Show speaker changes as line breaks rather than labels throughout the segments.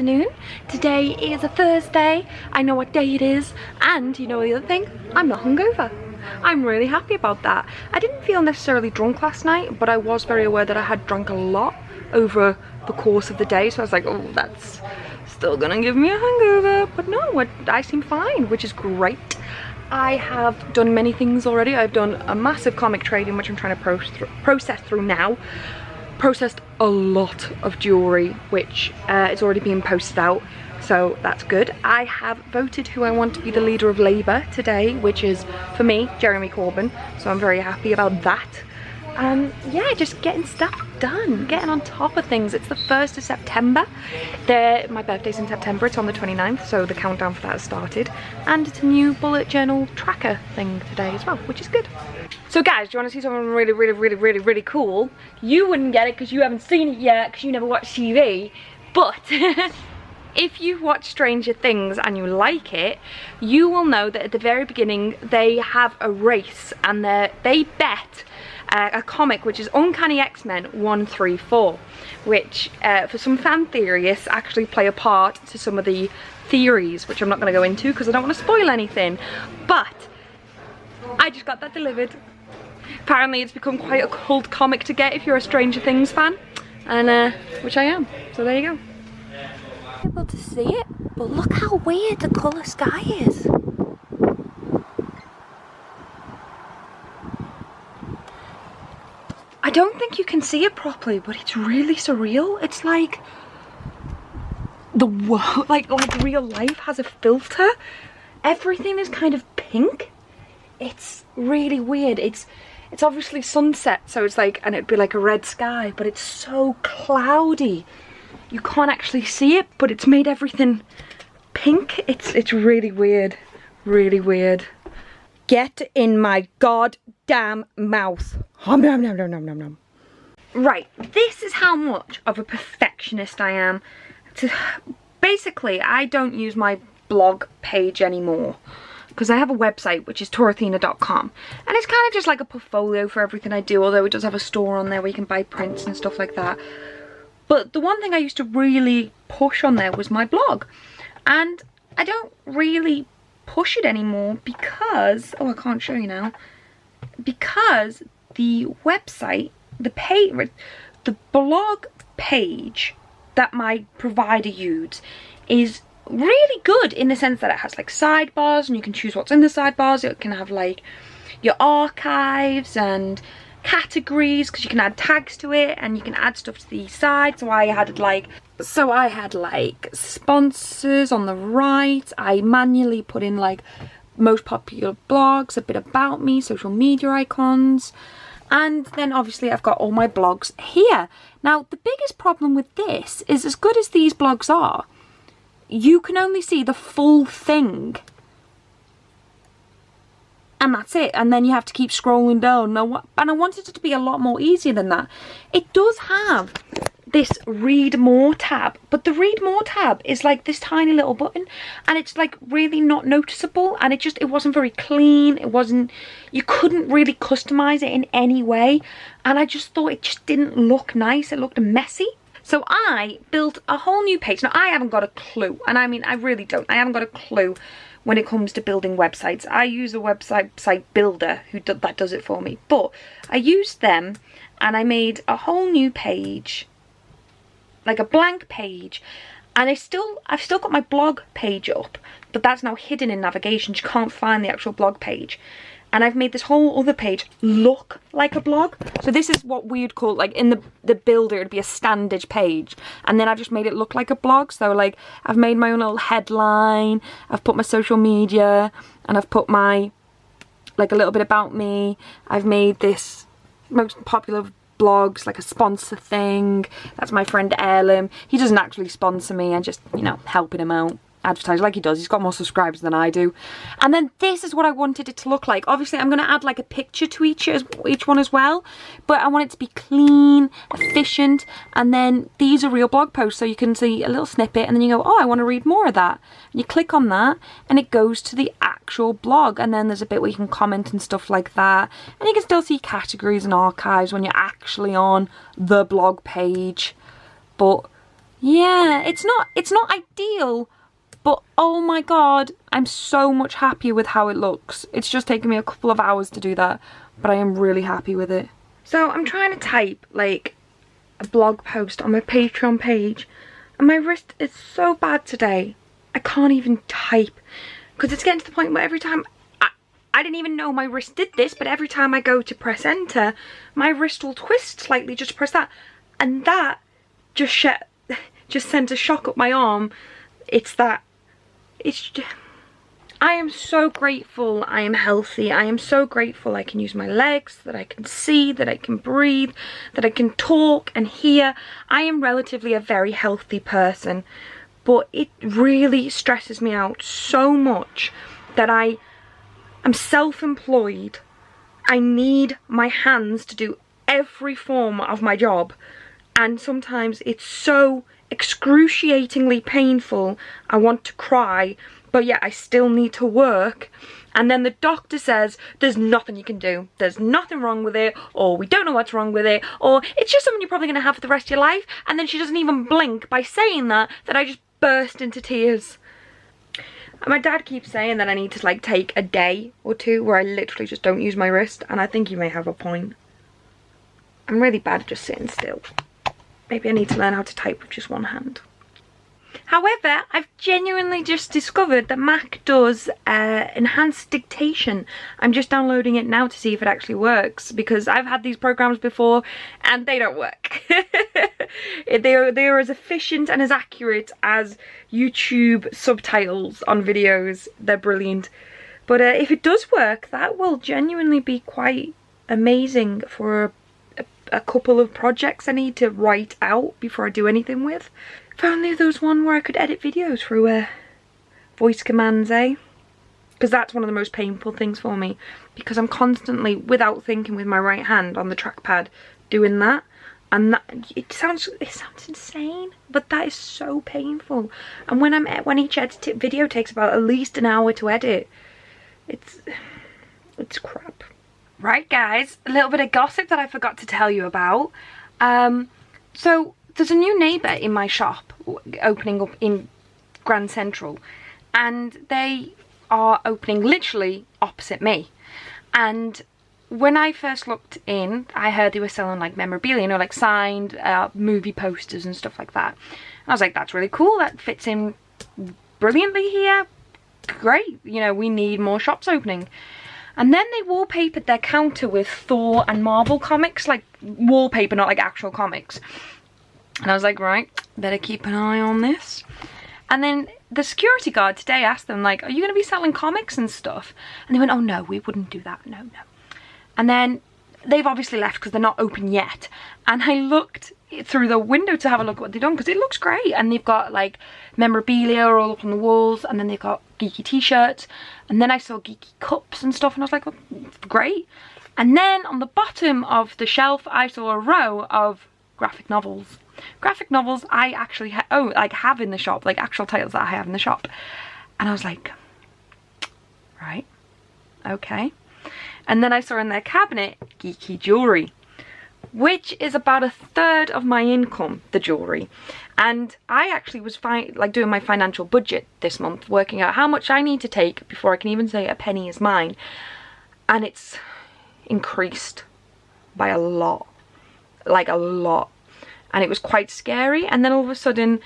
afternoon. Today is a Thursday. I know what day it is, and you know the other thing, I'm not hungover. I'm really happy about that. I didn't feel necessarily drunk last night, but I was very aware that I had drunk a lot over the course of the day, so I was like, oh, that's still gonna give me a hangover. But no, I seem fine, which is great. I have done many things already. I've done a massive comic trading, which I'm trying to process through now. Processed a lot of jewellery, which is already being posted out, so that's good. I have voted who I want to be the leader of Labour today, which is, for me, Jeremy Corbyn, so I'm very happy about that. Yeah, just getting stuff done, getting on top of things. It's the 1st of September. My birthday's in September, it's on the 29th, so the countdown for that has started. And it's a new bullet journal tracker thing today as well, which is good. So guys, do you want to see something really cool? You wouldn't get it because you haven't seen it yet, because you never watch TV. But if you watch Stranger Things and you like it, you will know that at the very beginning they have a race, and they bet a comic which is Uncanny X-Men 134, which for some fan theorists actually play a part to some of the theories, which I'm not going to go into because I don't want to spoil anything. But I just got that delivered. Apparently it's become quite a cult comic to get if you're a Stranger Things fan, and which I am, so there you go. Able to see it, but look how weird the colour sky is. I don't think you can see it properly, but it's really surreal. It's like the world, like real life has a filter. Everything is kind of pink. It's really weird. It's obviously sunset, so it's like, and it'd be like a red sky, but it's so cloudy. You can't actually see it, but it's made everything pink. It's really weird, really weird. Get in my goddamn mouth. Nom, nom, nom, nom, nom, nom, nom. Right, this is how much of a perfectionist I am. Basically, I don't use my blog page anymore because I have a website which is TorAthena.com, and it's kind of just like a portfolio for everything I do, although it does have a store on there where you can buy prints and stuff like that. But the one thing I used to really push on there was my blog, and I don't really push it anymore because, oh, I can't show you now, because the website, the blog page that my provider uses is really good in the sense that it has like sidebars, and you can choose what's in the sidebars. It can have like your archives and categories, because you can add tags to it, and you can add stuff to the side. So I had like sponsors on the right. I manually put in like most popular blogs, a bit about me, social media icons, and then obviously I've got all my blogs here. Now the biggest problem with this is, as good as these blogs are, you can only see the full thing, and that's it, and then you have to keep scrolling down. Now, and I wanted it to be a lot more easier than that. It does have this read more tab, but the read more tab is like this tiny little button, and it's like really not noticeable, and it wasn't very clean. You couldn't really customize it in any way, and I just thought it just didn't look nice. It looked messy. So I built a whole new page. Now I haven't got a clue, and I mean I really don't. I haven't got a clue when it comes to building websites. I use a website builder that does it for me, but I used them and I made a whole new page, like a blank page, and I've still got my blog page up, but that's now hidden in navigation. You can't find the actual blog page. And I've made this whole other page look like a blog. So this is what we'd call, like in the builder, it'd be a standard page. And then I've just made it look like a blog. So like I've made my own little headline, I've put my social media, and I've put my, like a little bit about me. I've made this most popular blogs, like a sponsor thing. That's my friend Heirloom. He doesn't actually sponsor me, I'm just, you know, helping him out. Advertise like he does. He's got more subscribers than I do. And then this is what I wanted it to look like. Obviously I'm going to add like a picture to each one as well, but I want it to be clean, efficient, and then these are real blog posts, so you can see a little snippet and then you go, oh, I want to read more of that, and you click on that and it goes to the actual blog, and then there's a bit where you can comment and stuff like that, and you can still see categories and archives when you're actually on the blog page. But Yeah, it's not ideal, but oh my god, I'm so much happier with how it looks. It's just taken me a couple of hours to do that, but I am really happy with it. So I'm trying to type like a blog post on my Patreon page, and my wrist is so bad today. I can't even type, because it's getting to the point where every time, I didn't even know my wrist did this, but every time I go to press enter, my wrist will twist slightly just to press that, and that just sent a shock up my arm. I am so grateful I am healthy. I am so grateful I can use my legs, that I can see, that I can breathe, that I can talk and hear. I am relatively a very healthy person, but it really stresses me out so much that I am self-employed. I need my hands to do every form of my job, and sometimes it's so excruciatingly painful I want to cry, but yet I still need to work. And then the doctor says there's nothing you can do, there's nothing wrong with it, or we don't know what's wrong with it, or it's just something you're probably going to have for the rest of your life. And then she doesn't even blink by saying that I just burst into tears. And my dad keeps saying that I need to like take a day or two where I literally just don't use my wrist, and I think he may have a point. I'm really bad at just sitting still. Maybe I need to learn how to type with just one hand. However, I've genuinely just discovered that Mac does enhanced dictation. I'm just downloading it now to see if it actually works, because I've had these programs before and they don't work. They're as efficient and as accurate as YouTube subtitles on videos. They're brilliant. But if it does work, that will genuinely be quite amazing for a couple of projects I need to write out before I do anything with. If only there was one where I could edit videos through voice commands, eh? Because that's one of the most painful things for me, because I'm constantly, without thinking, with my right hand on the trackpad doing that, and that it sounds insane, but that is so painful. And when each video takes about at least an hour to edit, it's crap. Right guys, a little bit of gossip that I forgot to tell you about. So there's a new neighbour in my shop opening up in Grand Central, and they are opening literally opposite me. And when I first looked in, I heard they were selling like memorabilia, you know, like signed movie posters and stuff like that. And I was like, that's really cool, that fits in brilliantly here, great, you know, we need more shops opening. And then they wallpapered their counter with Thor and Marvel comics, like wallpaper, not like actual comics. And I was like, right, better keep an eye on this. And then the security guard today asked them, like, are you going to be selling comics and stuff? And they went, oh no, we wouldn't do that, no. And then they've obviously left because they're not open yet. And I looked through the window to have a look at what they've done, because it looks great. And they've got like memorabilia all up on the walls, and then they've got geeky t-shirts, and then I saw geeky cups and stuff, and I was like, oh, great. And then on the bottom of the shelf I saw a row of graphic novels. Graphic novels I actually have in the shop, like actual titles that I have in the shop. And I was like, right, okay. And then I saw in their cabinet geeky jewellery, which is about 1/3 of my income, the jewellery. And I actually was doing my financial budget this month, working out how much I need to take before I can even say a penny is mine. And it's increased by a lot, like a lot. And it was quite scary. And then all of a sudden,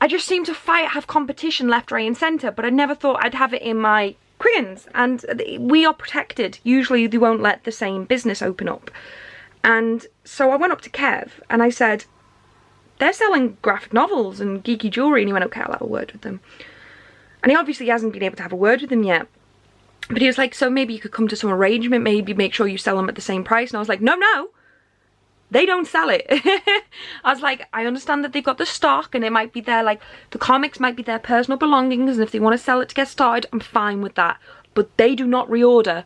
I just seemed to have competition left, right and centre, but I never thought I'd have it in my Quiggins. And we are protected. Usually they won't let the same business open up. And so I went up to Kev and I said, they're selling graphic novels and geeky jewellery. And he went, okay, I'll have a word with them. And he obviously hasn't been able to have a word with them yet. But he was like, so maybe you could come to some arrangement, maybe make sure you sell them at the same price. And I was like, no, they don't sell it. I was like, I understand that they've got the stock and it might be their, like, the comics might be their personal belongings, and if they want to sell it to get started, I'm fine with that. But they do not reorder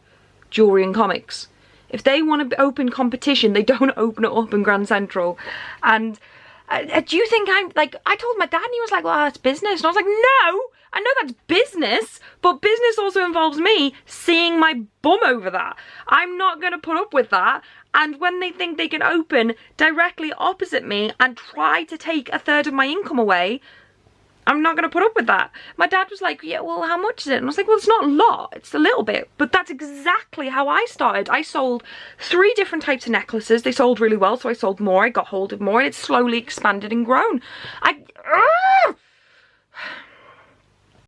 jewellery and comics. If they want to open competition, they don't open it up in Grand Central. And do you think I told my dad and he was like, well, it's business. And I was like, no, I know that's business, but business also involves me seeing my bum over that. I'm not going to put up with that. and when they think they can open directly opposite me and try to take a third of my income away, I'm not going to put up with that. My dad was like, yeah, well, how much is it? And I was like, well, it's not a lot, it's a little bit. But that's exactly how I started. I sold 3 different types of necklaces. They sold really well, so I sold more. I got hold of more, and it's slowly expanded and grown.